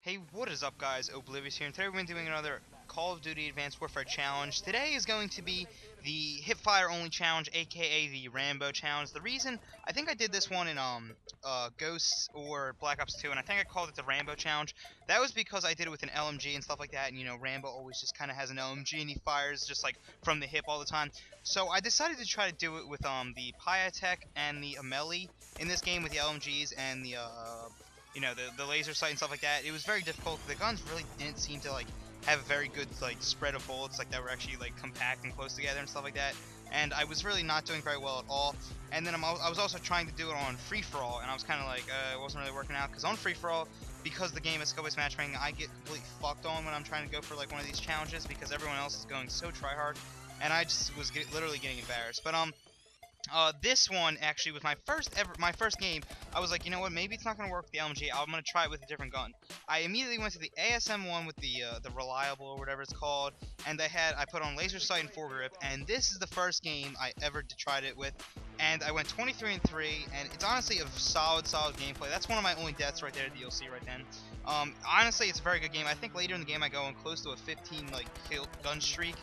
Hey, what is up guys, Oblivious here, and today we're doing another Call of Duty Advanced Warfare challenge. Today is going to be the Hipfire Only challenge, aka the Rambo challenge. The reason, I think I did this one in Ghosts or Black Ops 2, and I think I called it the Rambo challenge. That was because I did it with an LMG and stuff like that, and you know, Rambo always just kind of has an LMG and he fires just like from the hip all the time. So I decided to try to do it with the Pyatech and the Ameli in this game with the LMGs and the the laser sight and stuff like that. It was very difficult. The guns really didn't seem to like have a very good like spread of bullets, like that were actually like compact and close together and stuff like that. And I was really not doing very well at all. And then I was also trying to do it on free for all, and I was kind of like it wasn't really working out because on free for all, because the game is skill-based matchmaking, I get completely fucked on when I'm trying to go for like one of these challenges because everyone else is going so try hard, and I just was literally getting embarrassed. But this one actually was my first game. I was like, you know what, maybe it's not gonna work with the LMG. I'm gonna try it with a different gun. I immediately went to the ASM one with the reliable or whatever it's called, and I put on laser sight and foregrip, and this is the first game I ever tried it with, and I went 23-3, and it's honestly a solid gameplay. That's one of my only deaths right there that you'll see right then. Honestly, it's a very good game. I think later in the game I go on close to a 15 like kill gun streak,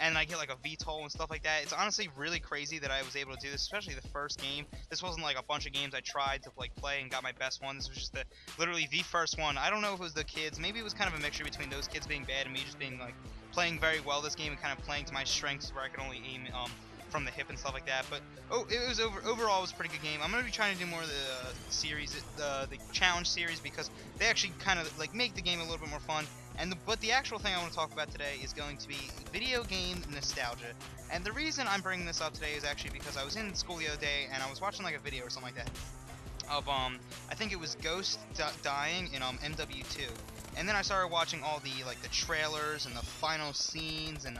and I get like a VTOL and stuff like that. It's honestly really crazy that I was able to do this, especially the first game. This wasn't like a bunch of games I tried to like play and got my best one. This was just literally the first one. I don't know if it was the kids. Maybe it was kind of a mixture between those kids being bad and me just being like playing very well this game and kind of playing to my strengths where I could only aim from the hip and stuff like that. But it was overall it was a pretty good game. I'm gonna be trying to do more of the series, the challenge series, because they actually kind of like make the game a little bit more fun. But the actual thing I want to talk about today is going to be video game nostalgia. And the reason I'm bringing this up today is actually because I was in school the other day and I was watching like a video or something like that of I think it was Ghost dying in MW2. And then I started watching all the trailers and the final scenes and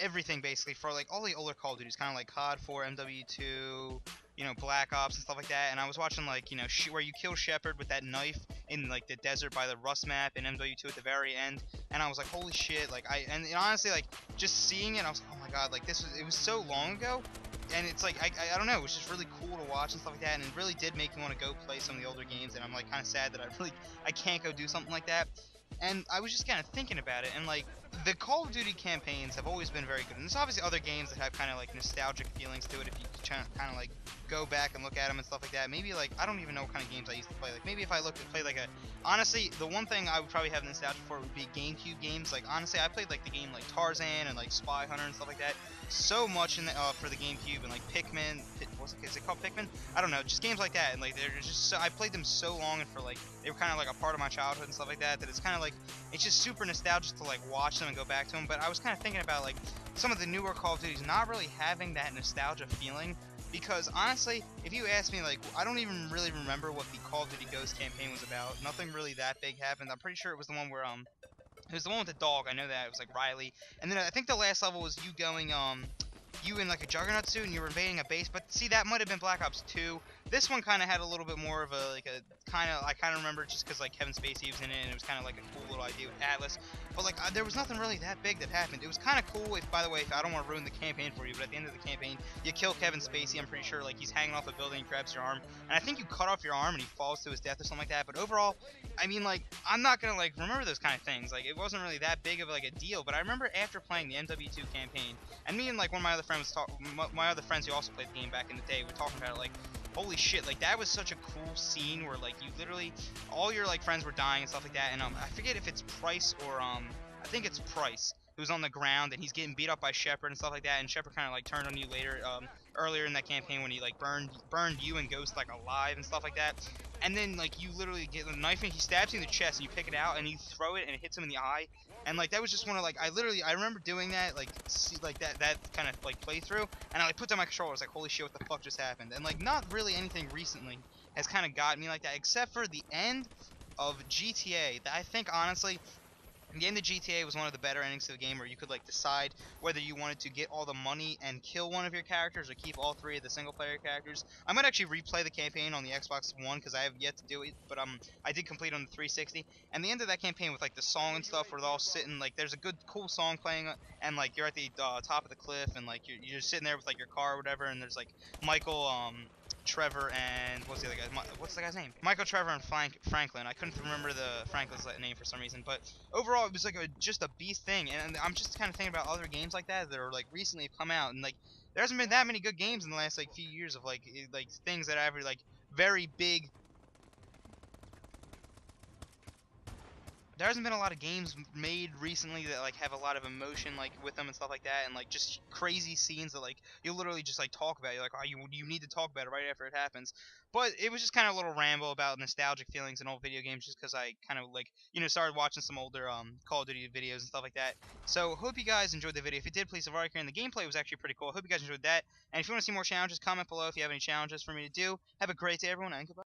everything basically for like all the older Call of Duties, kind of like COD 4, MW2, you know, Black Ops and stuff like that. And I was watching like, you know, where you kill Shepard with that knife in like the desert by the Rust map in MW2 at the very end. And I was like, holy shit! Like and honestly, like just seeing it, I was like, oh my god! Like it was so long ago, and it's like I don't know, it was just really cool to watch and stuff like that, and it really did make me want to go play some of the older games. And I'm like kind of sad that I can't go do something like that. And I was just kind of thinking about it, and like the Call of Duty campaigns have always been very good. And there's obviously other games that have kind of like nostalgic feelings to it if you kind of like go back and look at them and stuff like that. Maybe like I don't even know what kind of games I used to play. Like maybe if I looked at play like a honestly, the one thing I would probably have nostalgia for would be GameCube games. Like honestly, I played like the game like Tarzan and like Spy Hunter and stuff like that so much in for the GameCube, and like Pikmin. Is it called Pikmin? I don't know, just games like that. And like they're just so, I played them so long, and for like they were kind of like a part of my childhood and stuff like that. That it's kind of like it's just super nostalgic to like watch them and go back to them. But I was kind of thinking about like some of the newer Call of Duties not really having that nostalgia feeling. Because honestly, if you ask me, like, I don't even really remember what the Call of Duty Ghost campaign was about. Nothing really that big happened. I'm pretty sure it was the one where it was the one with the dog. I know that it was like Riley. And then I think the last level was you going you in like a Juggernaut suit and you were invading a base. But see, that might have been Black Ops 2. This one kind of had a little bit more of a I kind of remember just because like Kevin Spacey was in it, and it was kind of like a cool little idea with Atlas. But like there was nothing really that big that happened. It was kind of cool. If by the way, if I don't want to ruin the campaign for you, but at the end of the campaign, you kill Kevin Spacey. I'm pretty sure like he's hanging off a building, and grabs your arm, and I think you cut off your arm and he falls to his death or something like that. But overall, I mean, like, I'm not gonna like remember those kind of things. Like, it wasn't really that big of like a deal. But I remember after playing the MW2 campaign, and me and like one of my other friends my other friends who also played the game back in the day were talking about it, like, holy shit, like that was such a cool scene where like you literally all your like friends were dying and stuff like that. And I forget if it's Price or I think it's Price who's on the ground and he's getting beat up by Shepard and stuff like that. And Shepard kind of like turned on you later earlier in that campaign when he like burned you and Ghost like alive and stuff like that. And then like you literally get the knife and he stabs you in the chest and you pick it out and you throw it and it hits him in the eye. And like that was just one of like I remember doing that like like that kind of like playthrough, and I like put down my controller. I was like, holy shit, what the fuck just happened? And like not really anything recently has kind of got me like that, except for the end of GTA. I think honestly the end of GTA was one of the better endings of the game, where you could like decide whether you wanted to get all the money and kill one of your characters or keep all three of the single player characters. I might actually replay the campaign on the Xbox One because I have yet to do it, but I did complete on the 360. And the end of that campaign with like the song and stuff, where they're all sitting like there's a good cool song playing, and like you're at the top of the cliff, and like you're just sitting there with like your car or whatever, and there's like Michael Trevor, and what's the other guy? What's the guy's name? Michael, Trevor, and Franklin. I couldn't remember the Franklin's name for some reason, but overall it was like just a beast thing. And I'm just kind of thinking about other games like that that are like recently have come out, and like there hasn't been that many good games in the last like few years of like things that have like very big. There hasn't been a lot of games made recently that like have a lot of emotion like with them and stuff like that, and like just crazy scenes that like you literally just like talk about. You're like, oh, you need to talk about it right after it happens. But it was just kind of a little ramble about nostalgic feelings in old video games, just because I kind of like started watching some older Call of Duty videos and stuff like that. So hope you guys enjoyed the video. If you did, please leave a like here. And the gameplay was actually pretty cool. Hope you guys enjoyed that. And if you want to see more challenges, comment below if you have any challenges for me to do. Have a great day, everyone, and goodbye.